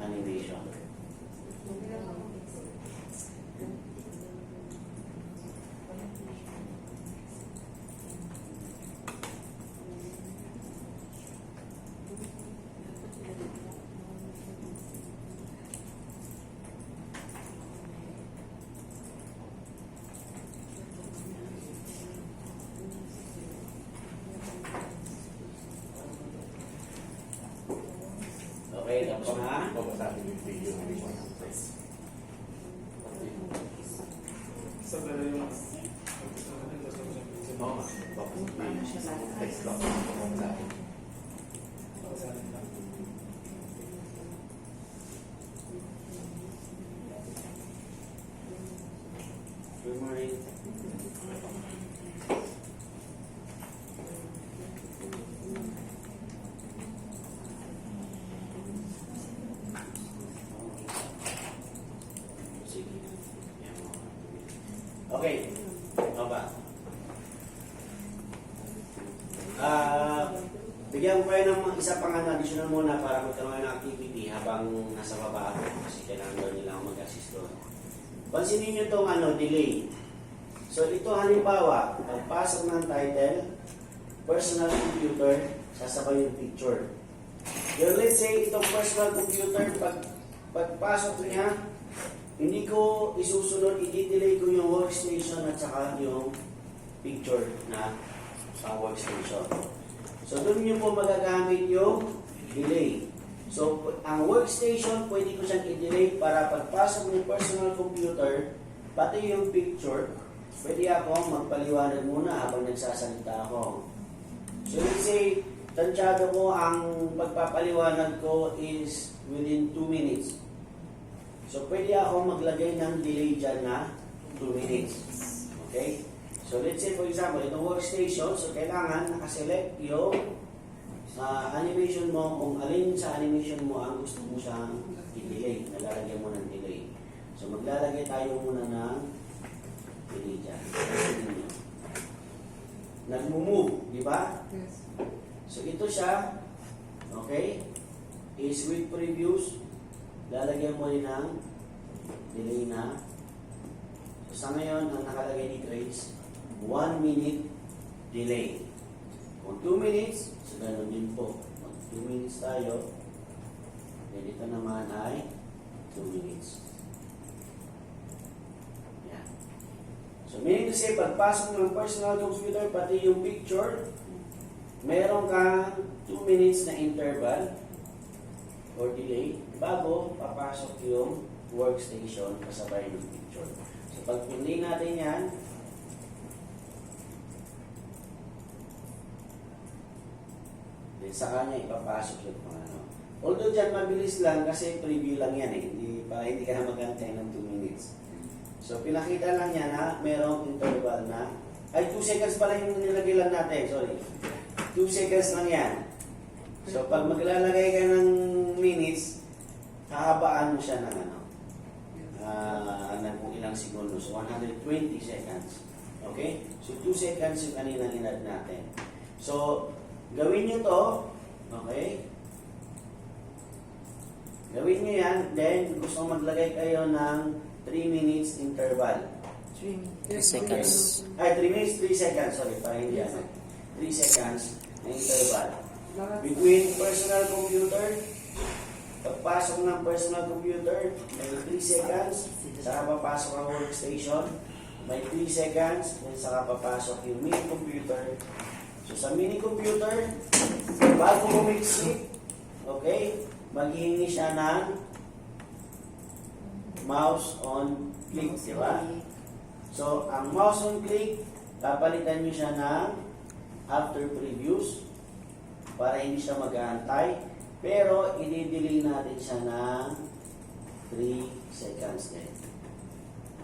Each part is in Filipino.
animation. Okay, tapos na. Babasahin yung video ng video ng press. Sa pala yung... Oo, babasahin. Text lang. Babasahin. Good morning. Sige. Okay. Ano ba? Bigyan ko kayo ng isa pang additional muna para magkaroon ng activity habang nasa baba ako kasi kailangan daw nila akong mag-assist doon. Pansinin nyo itong delay. So ito halimbawa, pagpasok ng title, personal computer, sasabay yung picture. Yung let's say itong personal computer, pagpasok niya, hindi ko isusunod, i-delay ko yung workstation at saka yung picture na sa workstation. So doon nyo po magagamit yung delay. So ang workstation, pwede ko siyang i-delay para pagpasok ng personal computer, pati yung picture, pwede akong magpaliwanag muna habang nagsasalita ako. So let's say, tansyado ko ang pagpapaliwanag ko is within 2 minutes. So pwede ako maglagay ng delay dyan na 2 minutes. Okay? So let's say for example, itong workstation, so kailangan nakaselect yung animation mo, kung alin sa animation mo ang gusto mo siyang i-delay. Nalalagyan mo ng delay. So maglalagay tayo muna ng delay dyan. Nag-move, di ba? Yes. So ito siya, okay, is with previews. Lalagyan mo rin ng delay na. So sa ngayon, ang nakalagay dito is 1 minute delay. Kung 2 minutes, so ganoon din po. Kung 2 minutes tayo, then ito naman ay 2 minutes. Yan. So meaning to say, pagpasok ng personal computer, pati yung picture, meron kang 2 minutes na interval or delay bago papasok yung workstation kasabay ng picture. So pag pinili natin yan, then sa kanya ipapasok yung ano. Although dyan mabilis lang kasi preview lang yan hindi ka na magantay ng 2 minutes. So pinakita lang niya na merong interval na, ay 2 seconds pala yung nilagay lang natin, sorry. 2 seconds lang yan. So pag maglalagay ka ng minutes, hahabaan mo siya ng kung ilang segundo. So 120 seconds. Okay? So 2 seconds yung kanina inad natin. So gawin nyo to, okay? Gawin nyo yan, then gusto maglagay kayo ng 3 minutes interval. 3 seconds. Ay, 3 minutes, 3 seconds, sorry, para hindi 3 seconds na interval. Between personal computer, pagpasok ng personal computer, may 3 seconds, saka papasok ang workstation, may 3 seconds, then saka papasok yung mini computer. So sa mini computer, bago mo mag-sleep, okay, maghihingi siya ng mouse on click, di ba? So ang mouse on click, papalitan nyo siya ng after previews para hindi siya mag-aantay. Pero i-delay natin siya ng 3 seconds din.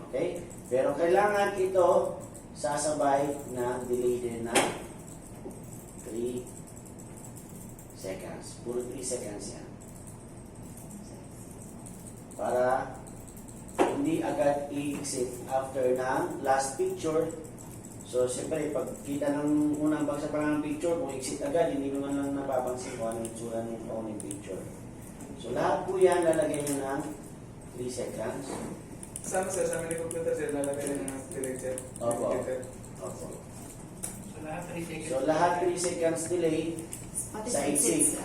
Okay? Pero kailangan ito sasabay ng delay din na 3 seconds. Puro 3 seconds yan. Para hindi agad i-exit after ng last picture. So, siyempre, pag kita ng unang bagsak pa ng picture, kung exit agad, hindi naman lang napapansin kung ano yung tsura ng picture. So lahat po yan lalagyan nyo ng 3 seconds. Sama sir, sa mini computer sir, lalagay na ng delay sir. Opo. Computer. Opo. So lahat 3 seconds. So lahat 3 seconds delay. Pati Sa sa exit. exit.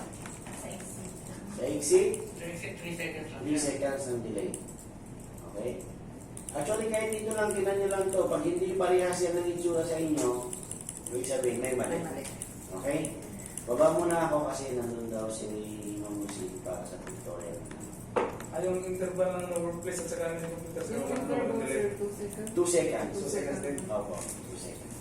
Sa exit. Sa exit, 3 seconds lang. 3 seconds ng delay. Okay? Actually, kahit dito lang, tinan nyo lang to. Pag hindi parehas yan ng itsura sa inyo, ibig sabihin, may mali. May mali. Okay? Baba muna ako kasi nandun daw si Ma'am Lucy para sa tutorial. Yung interval ng workplace at saka mini computer sir. Yung walang interval, delay. sir, 2 seconds. 2 seconds. 2 seconds din. Opo, 2 seconds.